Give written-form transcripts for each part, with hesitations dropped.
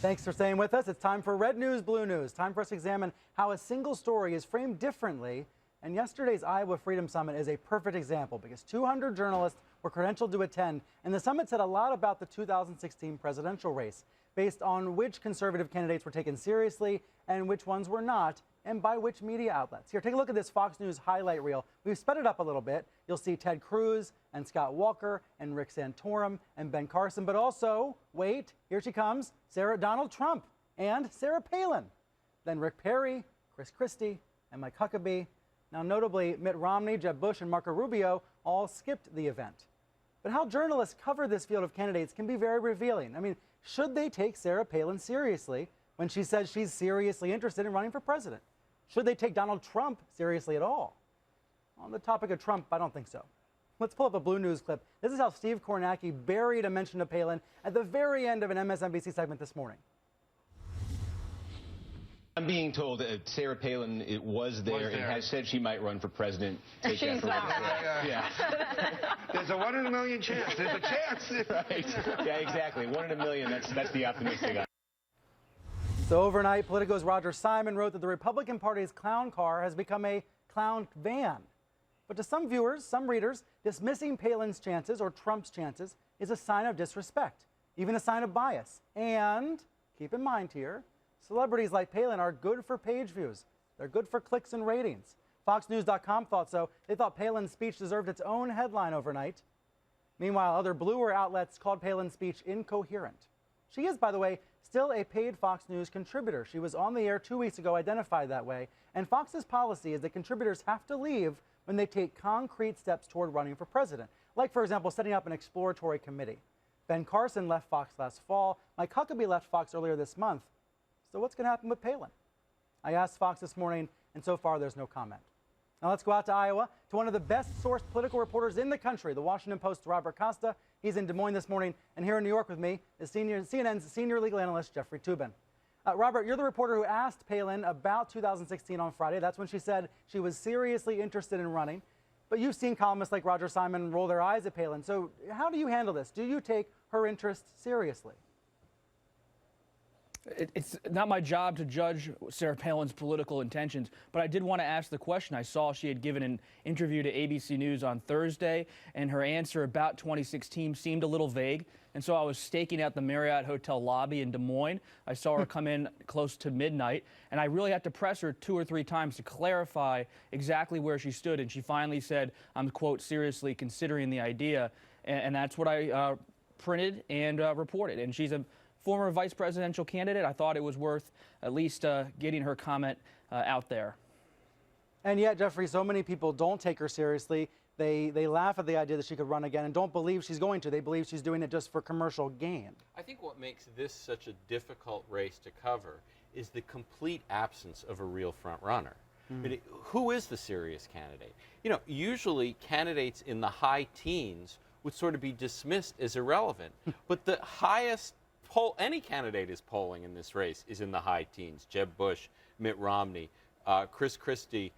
Thanks for staying with us. It's time for Red News, Blue News. Time for us to examine how a single story is framed differently. And yesterday's Iowa Freedom Summit is a perfect example because 200 journalists were credentialed to attend. And the summit said a lot about the 2016 presidential race, based on which conservative candidates were taken seriously and which ones were not, and by which media outlets. Here, take a look at this Fox News highlight reel. We've sped it up a little bit. You'll see Ted Cruz and Scott Walker and Rick Santorum and Ben Carson, but also, wait, here she comes, Donald Trump and Sarah Palin. Then Rick Perry, Chris Christie, and Mike Huckabee. Now, notably, Mitt Romney, Jeb Bush, and Marco Rubio all skipped the event. But how journalists cover this field of candidates can be very revealing. I mean, should they take Sarah Palin seriously when she says she's seriously interested in running for president? Should they take Donald Trump seriously at all? On the topic of Trump, I don't think so. Let's pull up a Blue News clip. This is how Steve Kornacki buried a mention of Palin at the very end of an MSNBC segment this morning. I'm being told that Sarah Palin was there and has said she might run for president. Take that for yeah. There's a 1 in a million chance. There's a chance. Right. Yeah, exactly. 1 in a million. That's the optimistic. So overnight, Politico's Roger Simon wrote that the Republican Party's clown car has become a clown van. But to some viewers, some readers, dismissing Palin's chances or Trump's chances is a sign of disrespect, even a sign of bias. And keep in mind here, celebrities like Palin are good for page views. They're good for clicks and ratings. FoxNews.com thought so. They thought Palin's speech deserved its own headline overnight. Meanwhile, other bluer outlets called Palin's speech incoherent. She is, by the way, still a paid Fox News contributor. She was on the air 2 weeks ago, identified that way. And Fox's policy is that contributors have to leave when they take concrete steps toward running for president, like, for example, setting up an exploratory committee. Ben Carson left Fox last fall. Mike Huckabee left Fox earlier this month. So what's going to happen with Palin? I asked Fox this morning, and so far there's no comment. Now let's go out to Iowa, to one of the best-sourced political reporters in the country, the Washington Post's Robert Costa. He's in Des Moines this morning, and here in New York with me is CNN's senior legal analyst, Jeffrey Toobin. Robert, you're the reporter who asked Palin about 2016 on Friday. That's when she said she was seriously interested in running. But you've seen columnists like Roger Simon roll their eyes at Palin. So how do you handle this? Do you take her interest seriously? It's not my job to judge Sarah Palin's political intentions, but I did want to ask the question. I saw she had given an interview to ABC News on Thursday, and her answer about 2016 seemed a little vague. And so I was staking out the Marriott Hotel lobby in Des Moines. I saw her come in close to midnight, and I really had to press her 2 or 3 times to clarify exactly where she stood. And she finally said, I'm, quote, seriously considering the idea. And that's what I printed and reported. And she's a former vice presidential candidate. I thought it was worth at least getting her comment out there. And yet, Jeffrey, so many people don't take her seriously. They laugh at the idea that she could run again and don't believe she's going to. They believe she's doing it just for commercial gain. I think what makes this such a difficult race to cover is the complete absence of a real front runner. I mean, who is the serious candidate? You know, usually candidates in the high teens would sort of be dismissed as irrelevant, but the highest any candidate is polling in this race is in the high teens. Jeb Bush, Mitt Romney, Chris Christie.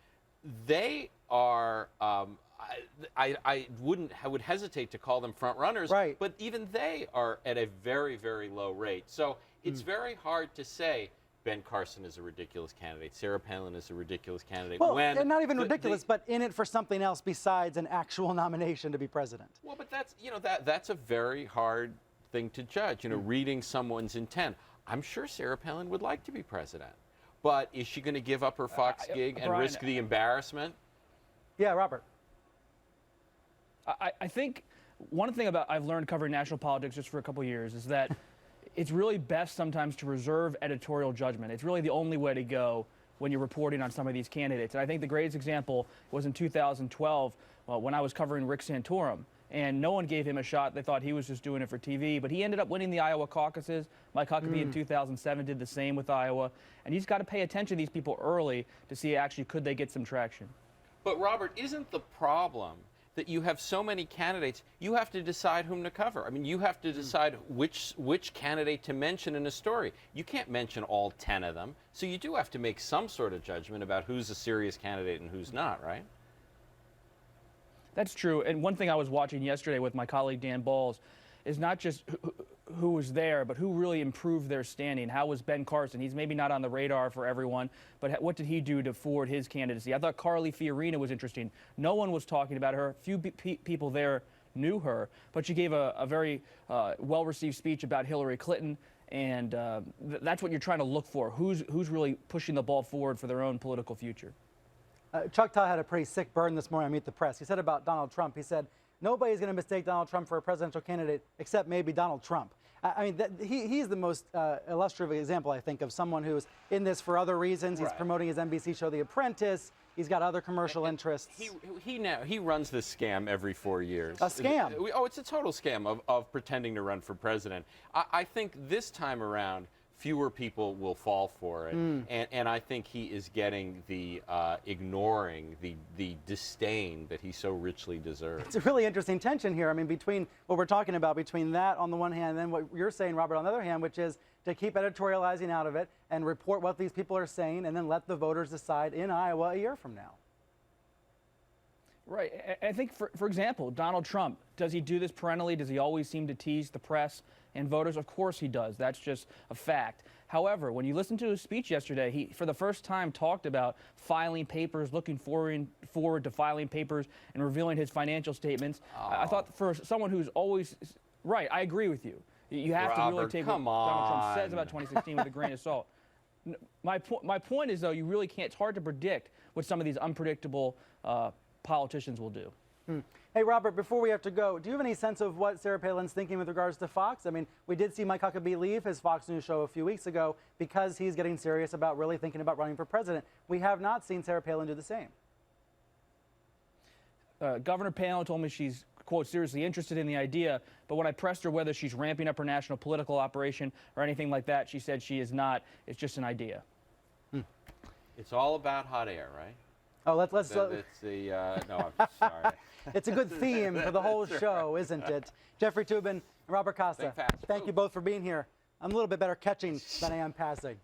They are, I would hesitate to call them front runners, right, but even they are at a very, very low rate. So it's very hard to say Ben Carson is a ridiculous candidate, Sarah Palin is a ridiculous candidate. Well, and not even ridiculous, but in it for something else besides an actual nomination to be president. Well, but that's, you know, that's a very hard thing to judge, you know, reading someone's intent. I'm sure Sarah Palin would like to be president, but is she going to give up her Fox gig and risk the embarrassment? Yeah, Robert. I think one thing about I've learned covering national politics just for a couple of years is that it's really best sometimes to reserve editorial judgment. It's really the only way to go when you're reporting on some of these candidates. And I think the greatest example was in 2012 when I was covering Rick Santorum. And no one gave him a shot. They thought he was just doing it for TV. But he ended up winning the Iowa caucuses. Mike Huckabee in 2007 did the same with Iowa. And he's got to pay attention to these people early to see actually could they get some traction. But, Robert, isn't the problem that you have so many candidates, you have to decide whom to cover? I mean, you have to decide which candidate to mention in a story. You can't mention all 10 of them. So you do have to make some sort of judgment about who's a serious candidate and who's not, right? That's true. And one thing I was watching yesterday with my colleague Dan Balls is not just who was there, but who really improved their standing? How was Ben Carson? He's maybe not on the radar for everyone, but what did he do to forward his candidacy? I thought Carly Fiorina was interesting. No one was talking about her. Few people there knew her, but she gave a very well-received speech about Hillary Clinton, and that's what you're trying to look for. Who's really pushing the ball forward for their own political future? Chuck Todd had a pretty sick burn this morning on Meet the Press. He said about Donald Trump, he said, nobody's going to mistake Donald Trump for a presidential candidate except maybe Donald Trump. I mean, he's the most illustrative example, I think, of someone who's in this for other reasons. He's promoting his NBC show, The Apprentice. He's got other commercial interests. He runs this scam every 4 years. A scam? It's a total scam of pretending to run for president. I think this time around, fewer people will fall for it, and I think he is getting the ignoring, the disdain that he so richly deserves. It's a really interesting tension here. I mean, between what we're talking about, between that on the one hand, and then what you're saying, Robert, on the other hand, which is to keep editorializing out of it and report what these people are saying, and then let the voters decide in Iowa a year from now. Right. I think, for example, Donald Trump, does he do this perennially? Does he always seem to tease the press and voters? Of course he does. That's just a fact. However, when you listen to his speech yesterday, he, for the first time, talked about filing papers, looking forward to filing papers and revealing his financial statements. I thought for someone who's always right, I agree with you. You have to really take what Donald Trump says about 2016 with a grain of salt. My point is, though, you really can't. It's hard to predict what some of these unpredictable politicians will do. Hey, Robert, before we have to go, do you have any sense of what Sarah Palin's thinking with regards to Fox? I mean, we did see Mike Huckabee leave his Fox News show a few weeks ago because he's getting serious about really thinking about running for president. We have not seen Sarah Palin do the same. Governor Palin told me she's, quote, seriously interested in the idea, but when I pressed her whether she's ramping up her national political operation or anything like that, she said she is not. It's just an idea. It's all about hot air, right? Oh, let's. It's the no. I'm sorry. It's a good theme for the whole show, isn't it? Jeffrey Toobin and Robert Costa, thank you both for being here. I'm a little bit better catching than I am passing.